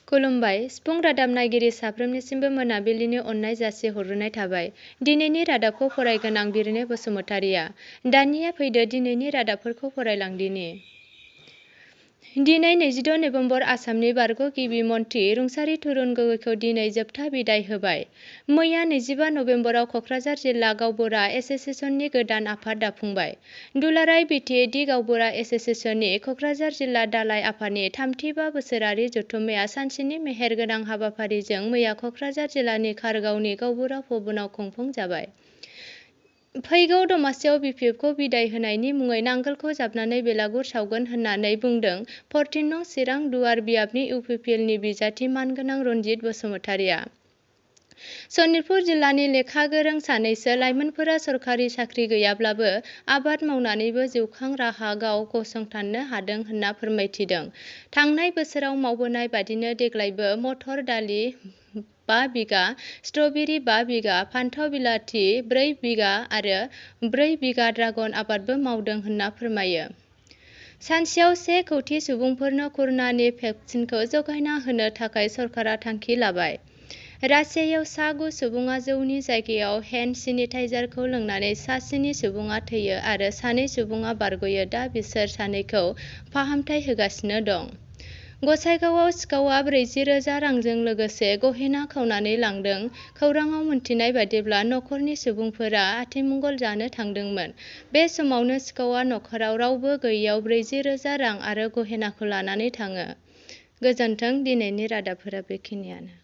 खुलुमबाय। सिफुं रादाब नायगिरि साफ्रोमनिसिमबो मोनाबिलिनि अननाय जासि हरग्रोनाय थाबाय। दिनैनि रादाबखौ फरायगोन आं बिरने बसुमतारिया। दानिया फैदो दिनैनि रादाबफोरखौ फरायलांदिनि। दिनै 22 नबेम्बर आसामनि बारग' गिबि मन्थ्रि रुंसारि तरुन गगैखौ दिनै जोबथा बिदाय होबाय। मैया 25 नबेम्बराव क'क्राझार जिल्ला गावबुरा एस'सिएशननि गोदान आफाद दाफुंबाय। दुलाराय बि.टि.ए.डि गावबुरा एस'सिएशननि क'क्राझार जिल्ला दालाइ आफादनि 35 बोसोरारि जथुम्माया सानसेनि मेहेरगोनां हाबाफारिजों मैया क'क्राझार जिल्लानि खारगावनि गावबुरा भवनाव खुंफुंजाबाय। फैगौ दमासियाव बि.पि.एफ.खौ बिदाय होनायनि मुङै नांगोलखौ जाबनानै बेलागुर सावगोन होननानै बुंदों 14 नं चिरां दुवार बियाबनि इउ.पि.पि.एल.नि बिजाथि मानगोनां रनजित बसुमतारिया। सनितपुर जिल्लानि लेखा गोरों सानैसो लाइमोनफोरा सरखारि साख्रि गैयाब्लाबो आबाद मावनानैबो जिउखां राहा गाव गसंथानो हादों होनना फोरमायथिदों। थांनाय बोसोराव मावबोनाय बादिनो देग्लायबो मटर दालि 5 बिगा, स्ट्रबेरी 5 बिगा, फान्थाव बिलाथि 4 बिगा आरो 4 बिगा ड्रागन आबादबो मावदों होनना फोरमायो। सानसेयाव 1 कौटि सुबुंफोरनो कर'नानि भेक्सिनखौ जगायना होनो थाखाय सरकारा थांखि लाबाय। रासियायाव सा 9 सुबुङा जौनि जायगायाव हेन्ड सेनिटाइजारखौ लोंनानै सा 7 सुबुङा थैयो आरो 2 सुबुङा बारग'यो दा बिसोर सानैखौ फाहामथाय होगासिनो दं। गसाइगावआव सिखावआ 40,000 रांजों लोगोसे गहेना खावनानै लांदों। खौराङाव मोनथिनाय बादिब्ला नखरनि सुबुंफोरा आथिमंगल जानो थांदोंमोन। बे समावनो सिखावआ नखराव रावबो गैयैयाव 40,000 रां आरो गहेनाखौ लानानै थाङो। गोजोन्थों। दिनैनि रादाबफोरा बेखिनियानो।